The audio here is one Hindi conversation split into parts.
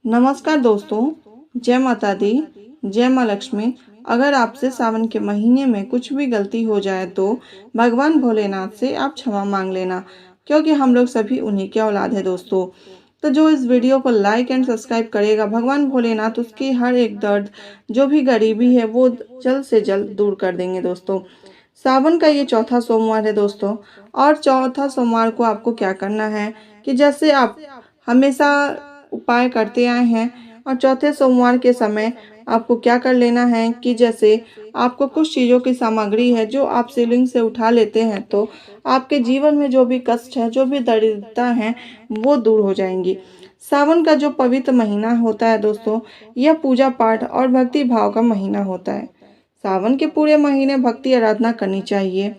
नमस्कार दोस्तों, जय माता दी, जय माँ लक्ष्मी। अगर आपसे सावन के महीने में कुछ भी गलती हो जाए तो भगवान भोलेनाथ से आप क्षमा मांग लेना, क्योंकि हम लोग सभी उन्हीं के औलाद है दोस्तों। तो जो इस वीडियो को लाइक एंड सब्सक्राइब करेगा, भगवान भोलेनाथ उसकी हर एक दर्द, जो भी गरीबी है वो जल्द से जल्द दूर कर देंगे दोस्तों। सावन का ये चौथा सोमवार है दोस्तों। और चौथा सोमवार को आपको क्या करना है कि जैसे आप हमेशा उपाय करते आए हैं, और चौथे सोमवार के समय आपको क्या कर लेना है कि जैसे आपको कुछ चीज़ों की सामग्री है जो आप शिवलिंग से उठा लेते हैं, तो आपके जीवन में जो भी कष्ट है, जो भी दरिद्रता है, वो दूर हो जाएंगी। सावन का जो पवित्र महीना होता है दोस्तों, यह पूजा पाठ और भक्ति भाव का महीना होता है। सावन के पूरे महीने भक्ति आराधना करनी चाहिए।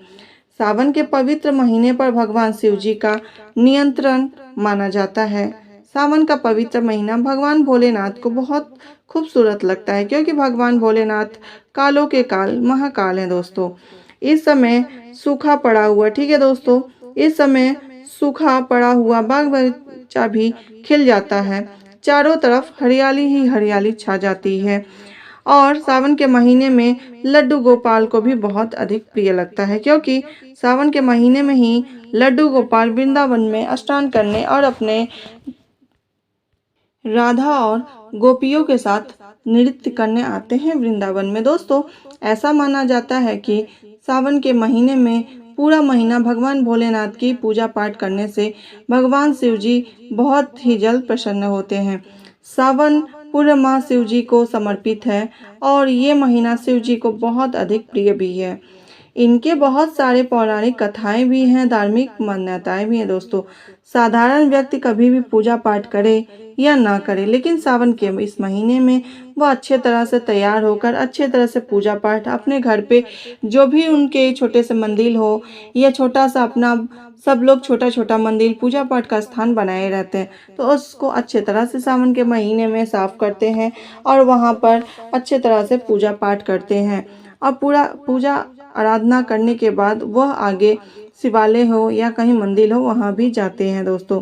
सावन के पवित्र महीने पर भगवान शिव जी का नियंत्रण माना जाता है। सावन का पवित्र महीना भगवान भोलेनाथ को बहुत खूबसूरत लगता है, क्योंकि भगवान भोलेनाथ कालों के काल महाकाल हैं दोस्तों। इस समय सूखा पड़ा हुआ, ठीक है दोस्तों, इस समय सूखा पड़ा हुआ बाग बगीचा भी खिल जाता है। चारों तरफ हरियाली ही हरियाली छा जाती है। और सावन के महीने में लड्डू गोपाल को भी बहुत अधिक प्रिय लगता है, क्योंकि सावन के महीने में ही लड्डू गोपाल वृंदावन में स्नान करने और अपने राधा और गोपियों के साथ नृत्य करने आते हैं वृंदावन में दोस्तों। ऐसा माना जाता है कि सावन के महीने में पूरा महीना भगवान भोलेनाथ की पूजा पाठ करने से भगवान शिव जी बहुत ही जल्द प्रसन्न होते हैं। सावन पूरा माह शिव जी को समर्पित है, और ये महीना शिव जी को बहुत अधिक प्रिय भी है। इनके बहुत सारे पौराणिक कथाएं भी हैं, धार्मिक मान्यताएं भी हैं दोस्तों। साधारण व्यक्ति कभी भी पूजा पाठ करे या ना करे, लेकिन सावन के इस महीने में वह अच्छे तरह से तैयार होकर अच्छे तरह से पूजा पाठ अपने घर पे, जो भी उनके छोटे से मंदिर हो या छोटा सा अपना, सब लोग छोटा छोटा मंदिर पूजा पाठ का स्थान बनाए रहते हैं, तो उसको अच्छे तरह से सावन के महीने में साफ करते हैं और वहाँ पर अच्छे तरह से पूजा पाठ करते हैं। और पूरा पूजा आराधना करने के बाद वह आगे शिवालय हो या कहीं मंदिर हो, वहाँ भी जाते हैं दोस्तों।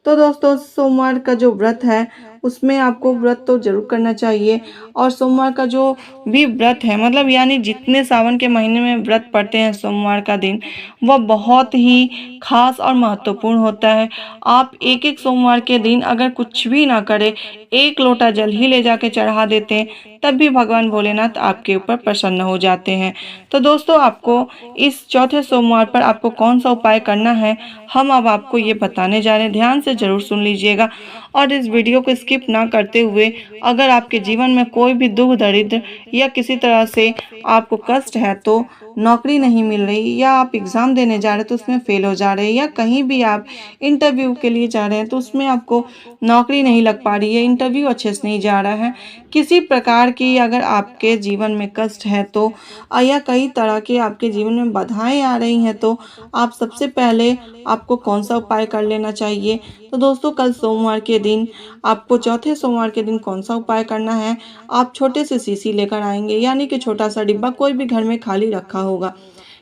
तो दोस्तों, सोमवार का जो व्रत है उसमें आपको व्रत तो जरूर करना चाहिए। और सोमवार का जो भी व्रत है, मतलब यानी जितने सावन के महीने में व्रत पड़ते हैं, सोमवार का दिन वह बहुत ही खास और महत्वपूर्ण होता है। आप एक एक सोमवार के दिन अगर कुछ भी ना करें, एक लोटा जल ही ले जाके चढ़ा देते हैं, तब भी भगवान भोलेनाथ आपके ऊपर प्रसन्न हो जाते हैं। तो दोस्तों, आपको इस चौथे सोमवार पर आपको कौन सा उपाय करना है, हम अब आपको ये बताने जा रहे हैं। ध्यान से जरूर सुन लीजिएगा और इस वीडियो को स्किप ना करते हुए। अगर आपके जीवन में कोई भी दुख दरिद्र या किसी तरह से आपको कष्ट है, तो नौकरी नहीं मिल रही, या आप एग्ज़ाम देने जा रहे हैं तो उसमें फेल हो जा रहे हैं, या कहीं भी आप इंटरव्यू के लिए जा रहे हैं तो उसमें आपको नौकरी नहीं लग पा रही है, इंटरव्यू अच्छे से नहीं जा रहा है, किसी प्रकार की अगर आपके जीवन में कष्ट है तो, या कई तरह के आपके जीवन में बाधाएं आ रही हैं, तो आप सबसे पहले आपको कौन सा उपाय कर लेना चाहिए। तो दोस्तों, कल सोमवार के दिन आपको चौथे सोमवार के दिन कौन सा उपाय करना है, आप छोटे से शीशी लेकर आएंगे, यानी कि छोटा सा डिब्बा कोई भी घर में खाली रखा होगा,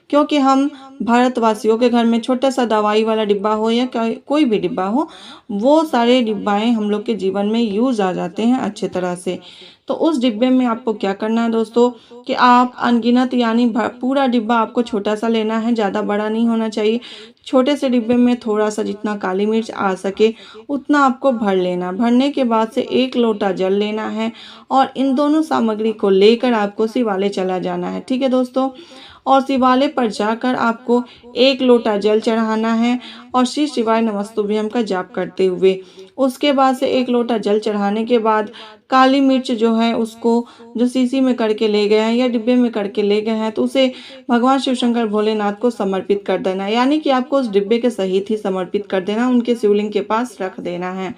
क्योंकि हम भारतवासियों के घर में छोटा सा दवाई वाला डिब्बा हो या कोई भी डिब्बा हो, वो सारे डिब्बाएं हम लोग के जीवन में यूज आ जाते हैं अच्छे तरह से। तो उस डिब्बे में आपको क्या करना है दोस्तों कि आप अनगिनत, यानी पूरा डिब्बा आपको छोटा सा लेना है, ज़्यादा बड़ा नहीं होना चाहिए। छोटे से डिब्बे में थोड़ा सा जितना काली मिर्च आ सके उतना आपको भर लेना। भरने के बाद से एक लोटा जल लेना है, और इन दोनों सामग्री को लेकर आपको शिवालय चला जाना है, ठीक है दोस्तों। और शिवालय पर जाकर आपको एक लोटा जल चढ़ाना है, और श्री शिवाय नमस्तुभ्यम का जाप करते हुए। उसके बाद से एक लोटा जल चढ़ाने के बाद काली मिर्च जो है उसको, जो शीशी में करके ले गए हैं या डिब्बे में करके ले गए हैं, तो उसे भगवान शिव शंकर भोलेनाथ को समर्पित कर देना है, यानी कि आपको उस डिब्बे के सहित ही समर्पित कर देना, उनके शिवलिंग के पास रख देना है।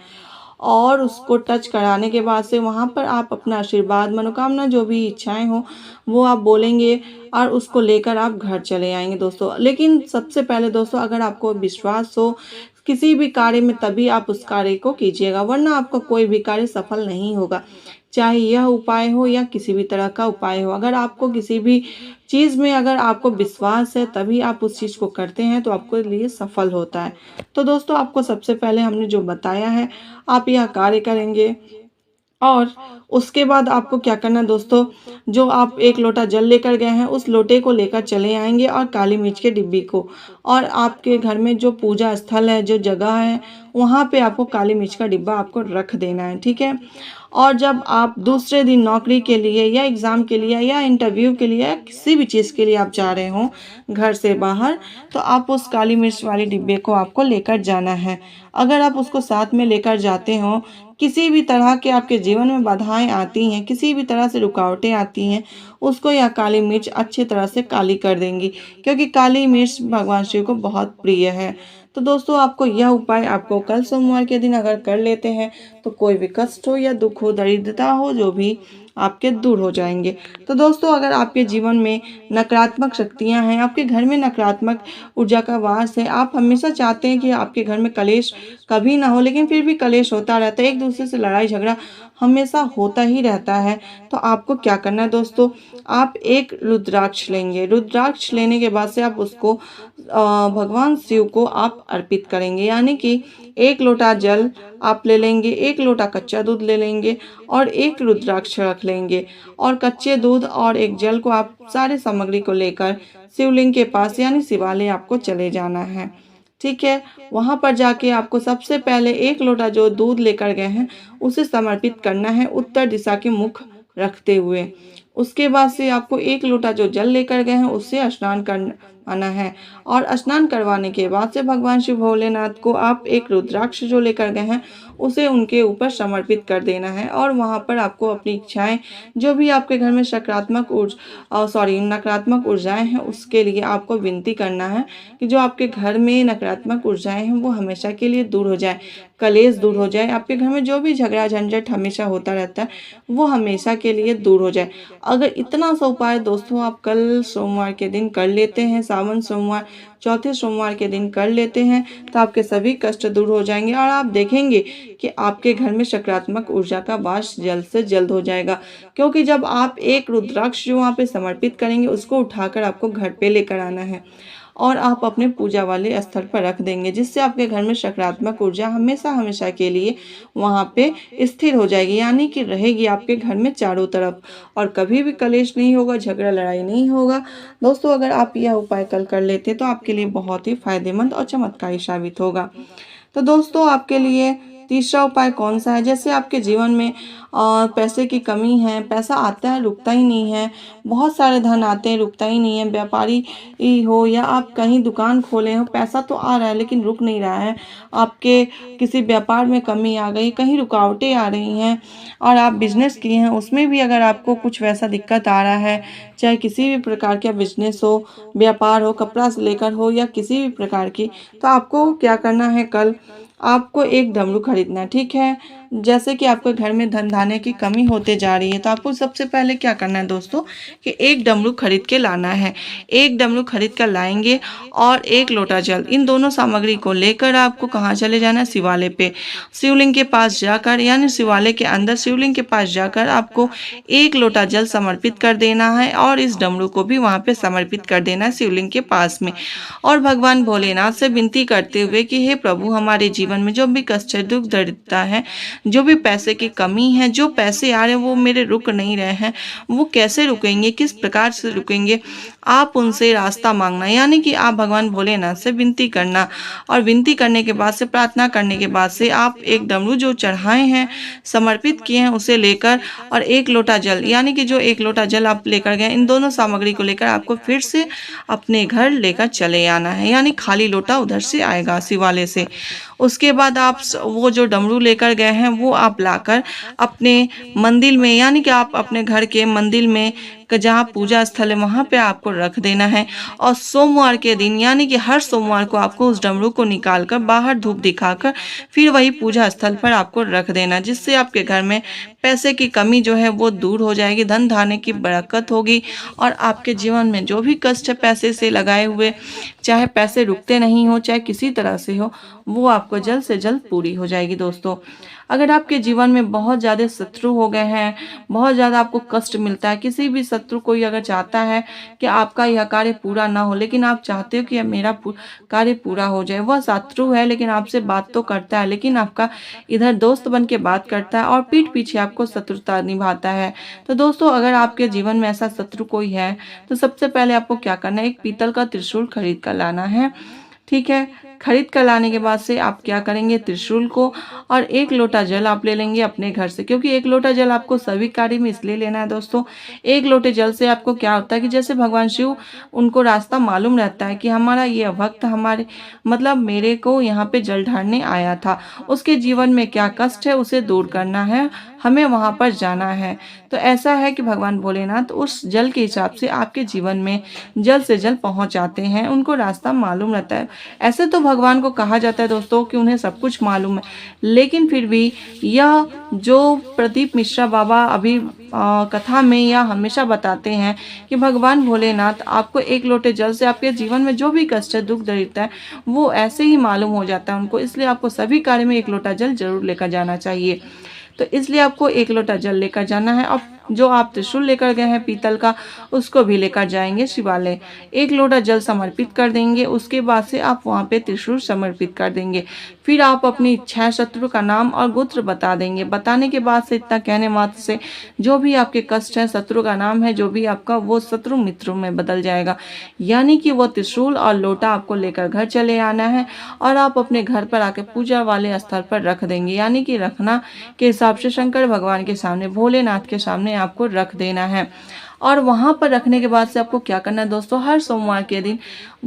और उसको टच कराने के बाद से वहाँ पर आप अपना आशीर्वाद, मनोकामना, जो भी इच्छाएं हो वो आप बोलेंगे, और उसको लेकर आप घर चले आएंगे दोस्तों। लेकिन सबसे पहले दोस्तों, अगर आपको विश्वास हो किसी भी कार्य में, तभी आप उस कार्य को कीजिएगा, वरना आपका कोई भी कार्य सफल नहीं होगा। चाहे यह उपाय हो या किसी भी तरह का उपाय हो, अगर आपको किसी भी चीज़ में अगर आपको विश्वास है, तभी आप उस चीज़ को करते हैं, तो आपको लिए सफल होता है। तो दोस्तों, आपको सबसे पहले हमने जो बताया है, आप यह कार्य करेंगे। और उसके बाद आपको क्या करना है दोस्तों, जो आप एक लोटा जल लेकर गए हैं उस लोटे को लेकर चले आएंगे और काली मिर्च के डिब्बी को, और आपके घर में जो पूजा स्थल है, जो जगह है, वहाँ पे आपको काली मिर्च का डिब्बा आपको रख देना है, ठीक है। और जब आप दूसरे दिन नौकरी के लिए या एग्ज़ाम के लिए या इंटरव्यू के लिए या किसी भी चीज़ के लिए आप जा रहे हो घर से बाहर, तो आप उस काली मिर्च वाले डिब्बे को आपको लेकर जाना है। अगर आप उसको साथ में लेकर जाते हो, किसी भी तरह के आपके जीवन में बाधाएं आती हैं, किसी भी तरह से रुकावटें आती हैं, उसको यह काली मिर्च अच्छी तरह से काली कर देंगी, क्योंकि काली मिर्च भगवान शिव को बहुत प्रिय है। तो दोस्तों, आपको यह उपाय आपको कल सोमवार के दिन अगर कर लेते हैं तो कोई भी कष्ट हो या दुख हो, दरिद्रता हो, जो भी आपके दूर हो जाएंगे। तो दोस्तों, अगर आपके जीवन में नकारात्मक शक्तियां हैं, आपके घर में नकारात्मक ऊर्जा का वास है, आप हमेशा चाहते हैं कि आपके घर में कलेश कभी ना हो, लेकिन फिर भी कलेश होता रहता है, एक दूसरे से लड़ाई झगड़ा हमेशा होता ही रहता है, तो आपको क्या करना है दोस्तों, आप एक रुद्राक्ष लेंगे। रुद्राक्ष लेने के बाद से आप उसको भगवान शिव को आप अर्पित करेंगे, यानी कि एक लोटा जल आप ले लेंगे, एक लोटा कच्चा दूध ले लेंगे और एक रुद्राक्ष रख लेंगे, और कच्चे दूध और एक जल को आप सारे सामग्री को लेकर शिवलिंग के पास यानी शिवालय आपको चले जाना है, ठीक है। वहां पर जाके आपको सबसे पहले एक लोटा जो दूध लेकर गए हैं उसे समर्पित करना है उत्तर दिशा के मुख रखते हुए। उसके बाद से आपको एक लोटा जो जल लेकर गए हैं उससे स्नान करवाना है, और स्नान करवाने के बाद से भगवान शिव भोलेनाथ को आप एक रुद्राक्ष जो लेकर गए हैं उसे उनके ऊपर समर्पित कर देना है, और वहां पर आपको अपनी इच्छाएं, जो भी आपके घर में नकारात्मक ऊर्जाएं हैं, उसके लिए आपको विनती करना है कि जो आपके घर में नकारात्मक ऊर्जाएं हैं वो हमेशा के लिए दूर हो जाए, कलेश दूर हो जाए, आपके घर में जो भी झगड़ा झंझट हमेशा होता रहता है वो हमेशा के लिए दूर हो जाए। अगर इतना सा उपाय दोस्तों आप कल सोमवार के दिन कर लेते हैं, सावन सोमवार चौथे सोमवार के दिन कर लेते हैं, तो आपके सभी कष्ट दूर हो जाएंगे, और आप देखेंगे कि आपके घर में सकारात्मक ऊर्जा का वास जल्द से जल्द हो जाएगा। क्योंकि जब आप एक रुद्राक्ष जो वहाँ पे समर्पित करेंगे उसको उठाकर आपको घर पे लेकर आना है और आप अपने पूजा वाले स्थल पर रख देंगे, जिससे आपके घर में सकारात्मक ऊर्जा हमेशा हमेशा के लिए वहाँ पे स्थिर हो जाएगी, यानी कि रहेगी आपके घर में चारों तरफ, और कभी भी कलेश नहीं होगा, झगड़ा लड़ाई नहीं होगा। दोस्तों, अगर आप यह उपाय कल कर लेते तो आपके लिए बहुत ही फायदेमंद और चमत्कारी साबित होगा। तो दोस्तों, आपके लिए तीसरा उपाय कौन सा है, जैसे आपके जीवन में पैसे की कमी है, पैसा आता है रुकता ही नहीं है, बहुत सारे धन आते हैं रुकता ही नहीं है, व्यापारी ही हो या आप कहीं दुकान खोले हो, पैसा तो आ रहा है लेकिन रुक नहीं रहा है, आपके किसी व्यापार में कमी आ गई, कहीं रुकावटें आ रही हैं, और आप बिजनेस किए हैं उसमें भी अगर आपको कुछ वैसा दिक्कत आ रहा है, चाहे किसी भी प्रकार का बिजनेस हो, व्यापार हो, कपड़ा से लेकर हो या किसी भी प्रकार की, तो आपको क्या करना है, कल आपको एक डमरू खरीदना है, ठीक है। जैसे कि आपके घर में धन धान्य की कमी होते जा रही है, तो आपको सबसे पहले क्या करना है दोस्तों कि एक डमरू खरीद के लाना है। एक डमरू खरीद कर लाएंगे और एक लोटा जल, इन दोनों सामग्री को लेकर आपको कहाँ चले जाना है, शिवालय पे, शिवलिंग के पास जाकर, यानी शिवालय के अंदर शिवलिंग के पास जाकर आपको एक लोटा जल समर्पित कर देना है, और इस डमरू को भी वहाँ पे समर्पित कर देना है शिवलिंग के पास में, और भगवान भोलेनाथ से विनती करते हुए कि हे प्रभु, हमारे जीवन में जो भी कष्ट है, दुख दरिद्रता है, जो भी पैसे की कमी है, जो पैसे आ रहे हैं वो मेरे रुक नहीं रहे हैं, वो कैसे रुकेंगे, किस प्रकार से रुकेंगे, आप उनसे रास्ता मांगना, यानी कि आप भगवान भोलेनाथ से विनती करना, और विनती करने के बाद से, प्रार्थना करने के बाद से आप एक डमरू जो चढ़ाए हैं, समर्पित किए हैं, उसे लेकर और एक लोटा जल, यानी कि जो एक लोटा जल आप लेकर गए, इन दोनों सामग्री को लेकर आपको फिर से अपने घर लेकर चले आना है, यानी खाली लोटा उधर से आएगा शिवालय से। उसके बाद आप वो जो डमरू लेकर गए हैं वो आप लाकर अपने मंदिर में, यानी कि आप अपने घर के मंदिर में जहाँ पूजा स्थल है वहाँ पे आपको रख देना है, और सोमवार के दिन, यानी कि हर सोमवार को आपको उस डमरू को निकाल कर बाहर धूप दिखाकर फिर वही पूजा स्थल पर आपको रख देना, जिससे आपके घर में पैसे की कमी जो है वो दूर हो जाएगी, धन धान्य की बरकत होगी, और आपके जीवन में जो भी कष्ट है पैसे से लगाए हुए, चाहे पैसे रुकते नहीं हो, चाहे किसी तरह से हो, वो आपको जल्द से जल्द पूरी हो जाएगी। दोस्तों, अगर आपके जीवन में बहुत ज़्यादा शत्रु हो गए हैं, बहुत ज़्यादा आपको कष्ट मिलता है, किसी भी शत्रु कोई अगर चाहता है कि आपका यह कार्य पूरा ना हो, लेकिन आप चाहते हो कि मेरा कार्य पूरा हो जाए, वह शत्रु है लेकिन आपसे बात तो करता है, लेकिन आपका इधर दोस्त बन के बात करता है और पीठ पीछे आपको शत्रुता निभाता है। तो दोस्तों, अगर आपके जीवन में ऐसा शत्रु कोई है तो सबसे पहले आपको क्या करना है, एक पीतल का त्रिशूल खरीद कर लाना है। ठीक है, खरीद कर लाने के बाद से आप क्या करेंगे, त्रिशूल को और 1 लोटा जल आप ले लेंगे अपने घर से, क्योंकि 1 लोटा जल आपको सभी कार्य में इसलिए लेना है दोस्तों। 1 लोटे जल से आपको क्या होता है कि जैसे भगवान शिव, उनको रास्ता मालूम रहता है कि हमारा ये भक्त हमारे मतलब मेरे को यहाँ पे जल ढारने आया था, उसके जीवन में क्या कष्ट है उसे दूर करना है, हमें वहां पर जाना है। तो ऐसा है कि भगवान भोलेनाथ उस जल के हिसाब से आपके जीवन में जल्द से जल्द पहुंच जाते हैं, उनको रास्ता मालूम रहता है। ऐसे तो भगवान को कहा जाता है दोस्तों कि उन्हें सब कुछ मालूम है, लेकिन फिर भी यह जो प्रदीप मिश्रा बाबा अभी कथा में या हमेशा बताते हैं कि भगवान भोलेनाथ आपको 1 लोटे जल से आपके जीवन में जो भी कष्ट है, दुख दरिद्र है, वो ऐसे ही मालूम हो जाता है उनको। इसलिए आपको सभी कार्य में 1 लोटा जल जरूर लेकर जाना चाहिए। तो इसलिए आपको 1 लोटा जल लेकर जाना है और जो आप त्रिशूल लेकर गए हैं पीतल का, उसको भी लेकर जाएंगे शिवालय। 1 लोटा जल समर्पित कर देंगे, उसके बाद से आप वहाँ पे त्रिशूल समर्पित कर देंगे। फिर आप अपनी इच्छा शत्रु का नाम और गोत्र बता देंगे। बताने के बाद से इतना कहने मात्र से जो भी आपके कष्ट है, शत्रु का नाम है जो भी आपका, वो शत्रु मित्रों में बदल जाएगा। यानी कि वो त्रिशूल और लोटा आपको लेकर घर चले आना है और आप अपने घर पर आके पूजा वाले स्थल पर रख देंगे। यानी कि रखना के हिसाब से शंकर भगवान के सामने, भोलेनाथ के सामने आपको रख देना है। और वहां पर रखने के बाद से आपको क्या करना है दोस्तों, हर सोमवार के दिन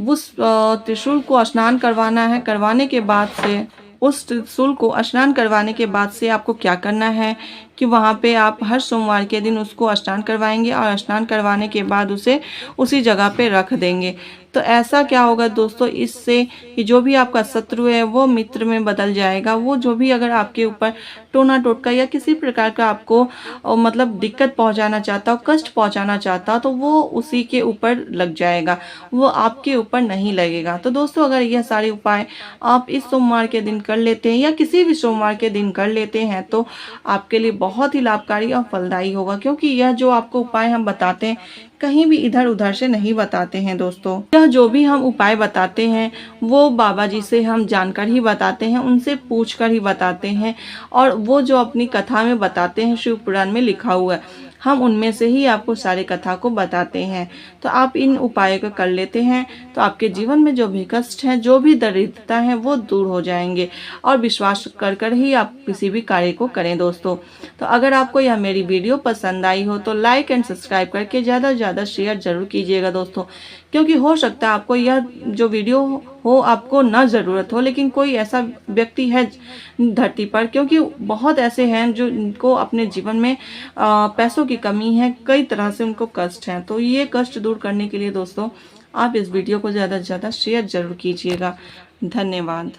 उस त्रिशूल को स्नान करवाना है। करवाने के बाद से उस त्रिशूल को स्नान करवाने के बाद से आपको क्या करना है कि वहाँ पे आप हर सोमवार के दिन उसको स्नान करवाएंगे और स्नान करवाने के बाद उसे उसी जगह पे रख देंगे। तो ऐसा क्या होगा दोस्तों, इससे कि जो भी आपका शत्रु है वो मित्र में बदल जाएगा। वो जो भी अगर आपके ऊपर टोना टोटका या किसी प्रकार का आपको मतलब दिक्कत पहुंचाना चाहता हो, कष्ट पहुंचाना चाहता हो, तो वो उसी के ऊपर लग जाएगा, वो आपके ऊपर नहीं लगेगा। तो दोस्तों, अगर यह सारे उपाय आप इस सोमवार के दिन कर लेते हैं या किसी भी सोमवार के दिन कर लेते हैं तो आपके लिए बहुत ही लाभकारी और फलदायी होगा, क्योंकि यह जो आपको उपाय हम बताते हैं कहीं भी इधर उधर से नहीं बताते हैं दोस्तों। यह जो भी हम उपाय बताते हैं वो बाबा जी से हम जानकर ही बताते हैं, उनसे पूछ कर ही बताते हैं, और वो जो अपनी कथा में बताते हैं, शिव पुराण में लिखा हुआ है, हम उनमें से ही आपको सारे कथा को बताते हैं। तो आप इन उपायों को कर लेते हैं तो आपके जीवन में जो भी कष्ट है, जो भी दरिद्रता है, वो दूर हो जाएंगे। और विश्वास कर कर ही आप किसी भी कार्य को करें दोस्तों। तो अगर आपको यह मेरी वीडियो पसंद आई हो तो लाइक एंड सब्सक्राइब करके ज़्यादा से ज़्यादा शेयर जरूर कीजिएगा दोस्तों, क्योंकि हो सकता है आपको यह जो वीडियो हो आपको ना ज़रूरत हो, लेकिन कोई ऐसा व्यक्ति है धरती पर, क्योंकि बहुत ऐसे हैं जो इनको अपने जीवन में पैसों की कमी है, कई तरह से उनको कष्ट है। तो ये कष्ट दूर करने के लिए दोस्तों आप इस वीडियो को ज़्यादा से ज़्यादा शेयर जरूर कीजिएगा। धन्यवाद।